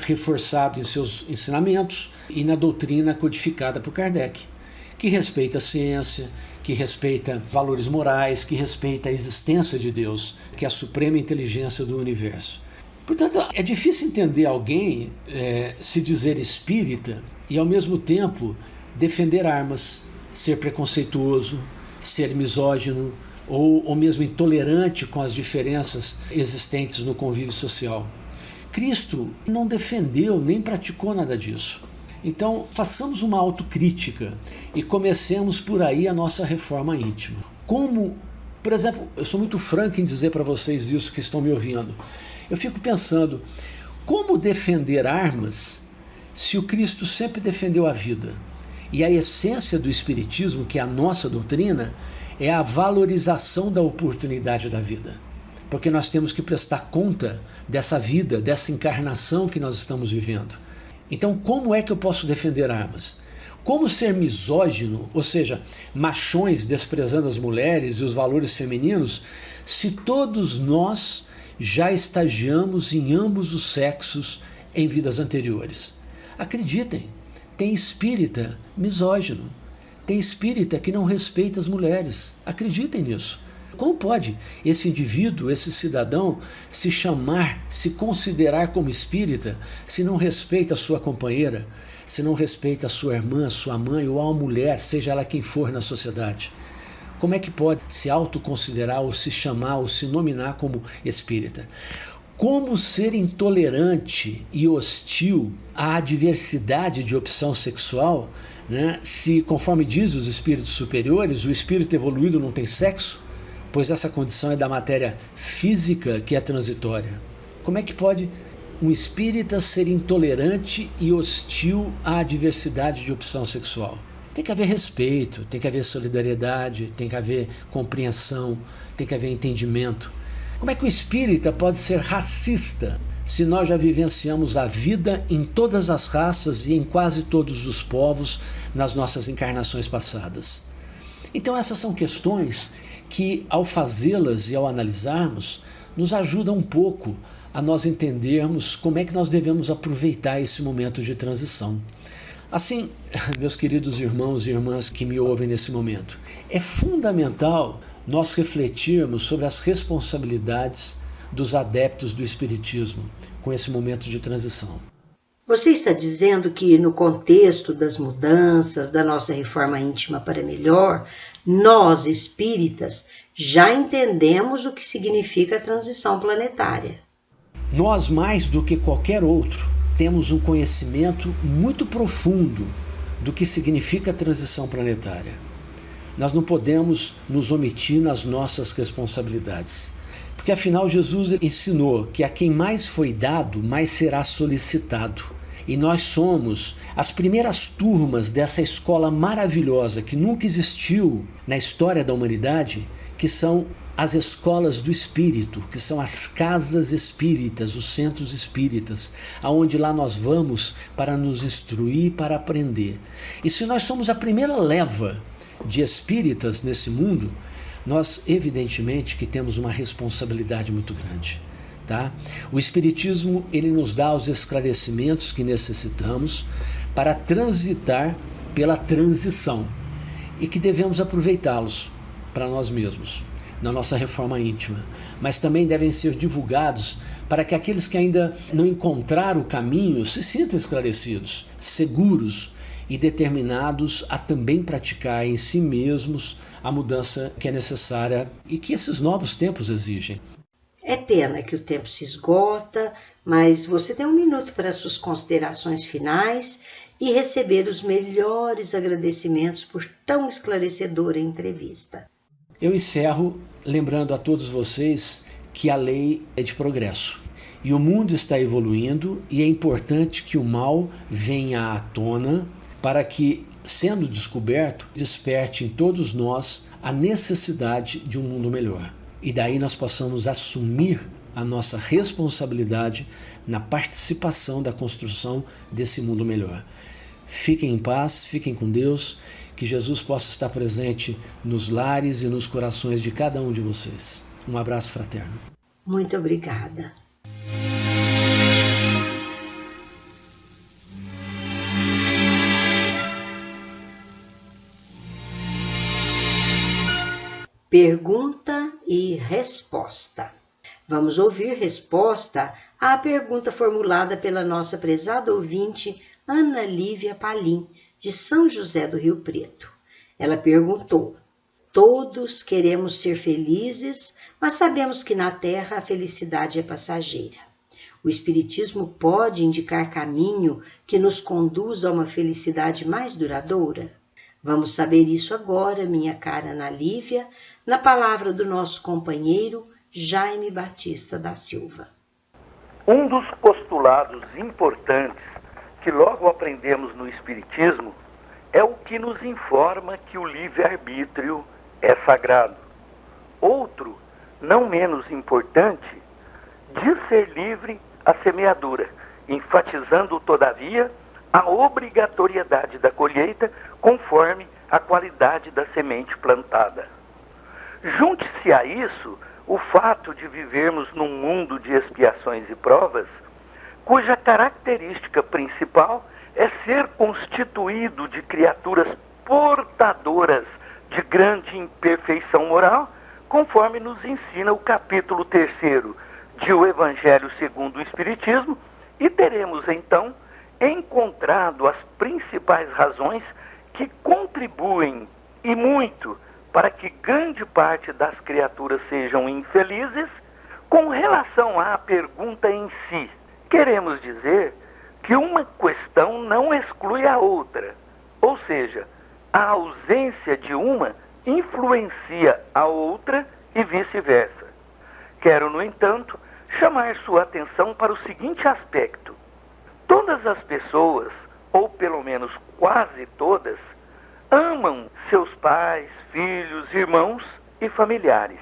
[SPEAKER 3] reforçado em seus ensinamentos e na doutrina codificada por Kardec, que respeita a ciência, que respeita valores morais, que respeita a existência de Deus, que é a suprema inteligência do universo. Portanto, é difícil entender alguém se dizer espírita e, ao mesmo tempo, defender armas, ser preconceituoso, ser misógino ou mesmo intolerante com as diferenças existentes no convívio social. Cristo não defendeu nem praticou nada disso. Então, façamos uma autocrítica e comecemos por aí a nossa reforma íntima. Como, por exemplo, eu sou muito franco em dizer para vocês isso que estão me ouvindo. Eu fico pensando, como defender armas se o Cristo sempre defendeu a vida? E a essência do Espiritismo, que é a nossa doutrina, é a valorização da oportunidade da vida. Porque nós temos que prestar conta dessa vida, dessa encarnação que nós estamos vivendo. Então, como é que eu posso defender armas? Como ser misógino, ou seja, machões desprezando as mulheres e os valores femininos, se todos nós já estagiamos em ambos os sexos em vidas anteriores? Acreditem, tem espírita misógino, tem espírita que não respeita as mulheres. Acreditem nisso. Como pode esse indivíduo, esse cidadão, se chamar, se considerar como espírita, se não respeita a sua companheira, se não respeita a sua irmã, a sua mãe ou a uma mulher, seja ela quem for na sociedade? Como é que pode se autoconsiderar ou se chamar ou se nominar como espírita? Como ser intolerante e hostil à diversidade de opção sexual, se, conforme diz os espíritos superiores, o espírito evoluído não tem sexo? pois essa condição é da matéria física que é transitória. Como é que pode um espírita ser intolerante e hostil à diversidade de opção sexual? Tem que haver respeito, tem que haver solidariedade, tem que haver compreensão, tem que haver entendimento. Como é que o espírita pode ser racista se nós já vivenciamos a vida em todas as raças e em quase todos os povos nas nossas encarnações passadas? Então essas são questões que, ao fazê-las e ao analisarmos, nos ajudam um pouco a nós entendermos como é que nós devemos aproveitar esse momento de transição. Assim, meus queridos irmãos e irmãs que me ouvem nesse momento, é fundamental nós refletirmos sobre as responsabilidades dos adeptos do Espiritismo com esse momento de transição.
[SPEAKER 2] Você está dizendo que no contexto das mudanças, da nossa reforma íntima para melhor, nós, espíritas, já entendemos o que significa a transição planetária.
[SPEAKER 3] Nós, mais do que qualquer outro, temos um conhecimento muito profundo do que significa a transição planetária. Nós não podemos nos omitir nas nossas responsabilidades. Porque afinal Jesus ensinou que a quem mais foi dado, mais será solicitado. E nós somos as primeiras turmas dessa escola maravilhosa que nunca existiu na história da humanidade, que são as escolas do espírito, que são as casas espíritas, os centros espíritas, aonde lá nós vamos para nos instruir, para aprender. E se nós somos a primeira leva de espíritas nesse mundo, nós evidentemente que temos uma responsabilidade muito grande. Tá? O Espiritismo ele nos dá os esclarecimentos que necessitamos para transitar pela transição e que devemos aproveitá-los para nós mesmos, na nossa reforma íntima, mas também devem ser divulgados para que aqueles que ainda não encontraram o caminho se sintam esclarecidos, seguros e determinados a também praticar em si mesmos a mudança que é necessária e que esses novos tempos exigem.
[SPEAKER 2] É pena que o tempo se esgota, mas você tem 1 minuto para suas considerações finais e receber os melhores agradecimentos por tão esclarecedora entrevista.
[SPEAKER 3] Eu encerro lembrando a todos vocês que a lei é de progresso e o mundo está evoluindo e é importante que o mal venha à tona para que, sendo descoberto, desperte em todos nós a necessidade de um mundo melhor. E daí nós possamos assumir a nossa responsabilidade na participação da construção desse mundo melhor. Fiquem em paz, fiquem com Deus, que Jesus possa estar presente nos lares e nos corações de cada um de vocês. Um abraço fraterno.
[SPEAKER 2] Muito obrigada. Pergunta e resposta. Vamos ouvir resposta à pergunta formulada pela nossa prezada ouvinte Ana Lívia Palim, de São José do Rio Preto. Ela perguntou: todos queremos ser felizes, mas sabemos que na Terra a felicidade é passageira. O Espiritismo pode indicar caminho que nos conduz a uma felicidade mais duradoura? Vamos saber isso agora, minha cara Ana Lívia, na palavra do nosso companheiro Jaime Batista da Silva.
[SPEAKER 4] Um dos postulados importantes que logo aprendemos no Espiritismo é o que nos informa que o livre-arbítrio é sagrado. Outro, não menos importante, diz ser livre a semeadura, enfatizando, todavia, a obrigatoriedade da colheita conforme a qualidade da semente plantada. Junte-se a isso o fato de vivermos num mundo de expiações e provas, cuja característica principal é ser constituído de criaturas portadoras de grande imperfeição moral, conforme nos ensina o capítulo 3º de O Evangelho segundo o Espiritismo, e teremos então encontrado as principais razões que contribuem, e muito, para que grande parte das criaturas sejam infelizes. Com relação à pergunta em si, queremos dizer que uma questão não exclui a outra, ou seja, a ausência de uma influencia a outra e vice-versa. Quero, no entanto, chamar sua atenção para o seguinte aspecto. Todas as pessoas, ou pelo menos quase todas, amam seus pais, filhos, irmãos e familiares.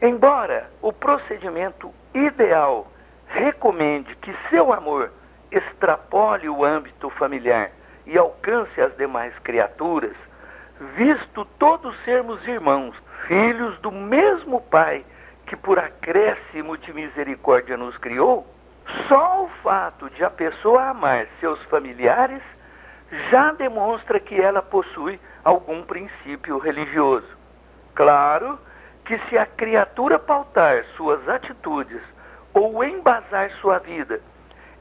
[SPEAKER 4] Embora o procedimento ideal recomende que seu amor extrapole o âmbito familiar e alcance as demais criaturas, visto todos sermos irmãos, filhos do mesmo Pai que por acréscimo de misericórdia nos criou, só o fato de a pessoa amar seus familiares já demonstra que ela possui algum princípio religioso. Claro que se a criatura pautar suas atitudes ou embasar sua vida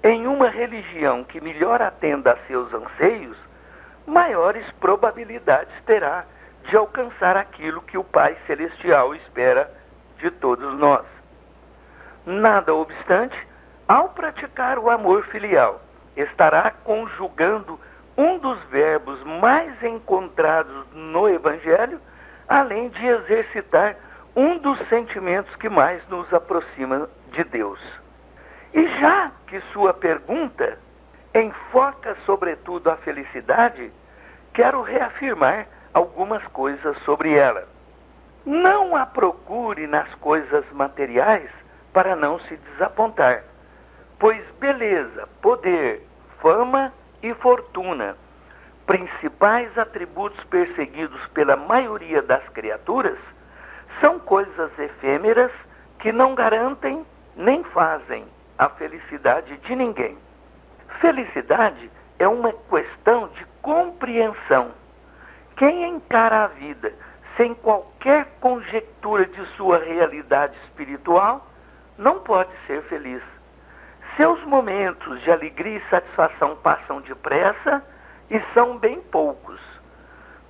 [SPEAKER 4] em uma religião que melhor atenda a seus anseios, maiores probabilidades terá de alcançar aquilo que o Pai Celestial espera de todos nós. Nada obstante, ao praticar o amor filial, estará conjugando um dos verbos mais encontrados no Evangelho, além de exercitar um dos sentimentos que mais nos aproxima de Deus. E já que sua pergunta enfoca sobretudo a felicidade, quero reafirmar algumas coisas sobre ela. Não a procure nas coisas materiais para não se desapontar, pois beleza, poder, fama e fortuna, principais atributos perseguidos pela maioria das criaturas, são coisas efêmeras que não garantem nem fazem a felicidade de ninguém. Felicidade é uma questão de compreensão. Quem encara a vida sem qualquer conjectura de sua realidade espiritual não pode ser feliz. Seus momentos de alegria e satisfação passam depressa e são bem poucos.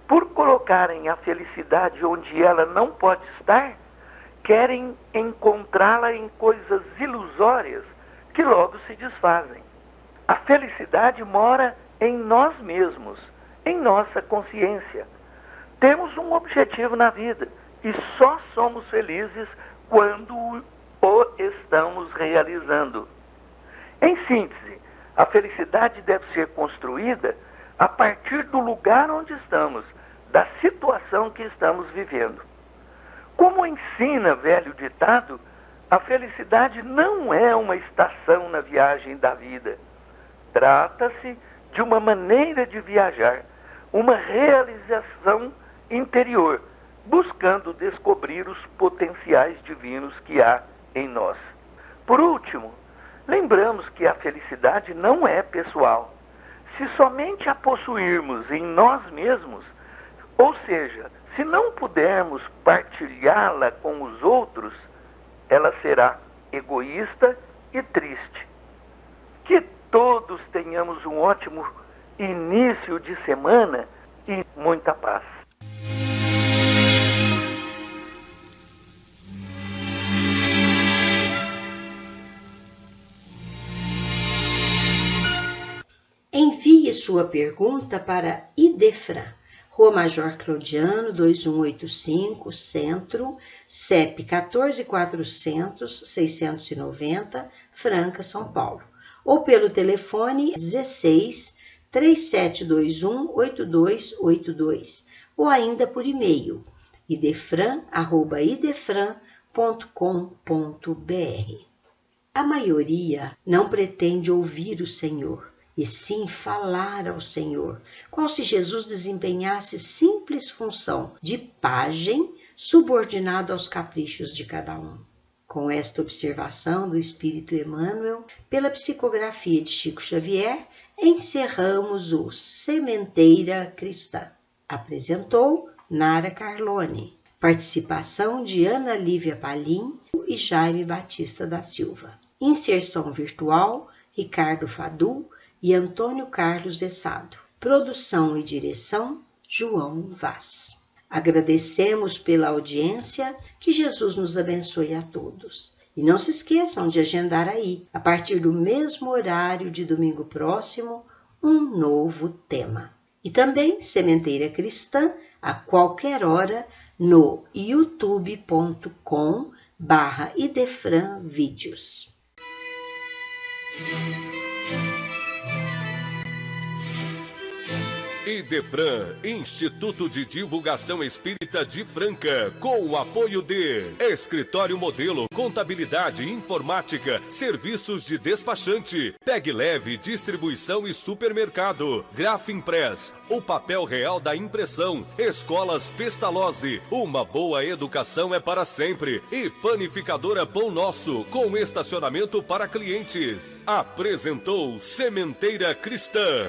[SPEAKER 4] Por colocarem a felicidade onde ela não pode estar, querem encontrá-la em coisas ilusórias que logo se desfazem. A felicidade mora em nós mesmos, em nossa consciência. Temos um objetivo na vida e só somos felizes quando o estamos realizando. Em síntese, a felicidade deve ser construída a partir do lugar onde estamos, da situação que estamos vivendo. Como ensina velho ditado, a felicidade não é uma estação na viagem da vida. Trata-se de uma maneira de viajar, uma realização interior, buscando descobrir os potenciais divinos que há em nós. Por último, lembramos que a felicidade não é pessoal. Se somente a possuirmos em nós mesmos, ou seja, se não pudermos partilhá-la com os outros, ela será egoísta e triste. Que todos tenhamos um ótimo início de semana e muita paz.
[SPEAKER 2] Envie sua pergunta para Idefran, Rua Major Claudiano, 2185, Centro, CEP 14400-690, Franca, São Paulo. Ou pelo telefone 16 3721 8282, ou ainda por e-mail idefran@idefran.com.br. A maioria não pretende ouvir o Senhor, e sim falar ao Senhor, qual se Jesus desempenhasse simples função de pajem subordinado aos caprichos de cada um. Com esta observação do Espírito Emmanuel, pela psicografia de Chico Xavier, encerramos o Sementeira Cristã. Apresentou Nara Carlone. Participação de Ana Lívia Palim e Jaime Batista da Silva. Inserção virtual, Ricardo Fadu e Antônio Carlos Essado. Produção e direção, João Vaz. Agradecemos pela audiência, que Jesus nos abençoe a todos. E não se esqueçam de agendar aí, a partir do mesmo horário de domingo próximo, um novo tema. E também Sementeira Cristã, a qualquer hora, no youtube.com/idefranvídeos.
[SPEAKER 1] Idefran, Instituto de Divulgação Espírita de Franca, com o apoio de Escritório Modelo, Contabilidade, Informática, Serviços de Despachante, Peg Leve, Distribuição e Supermercado, Grafimpress, o papel real da impressão, Escolas Pestalozzi, uma boa educação é para sempre, e Panificadora Pão Nosso, com estacionamento para clientes. Apresentou Sementeira Cristã.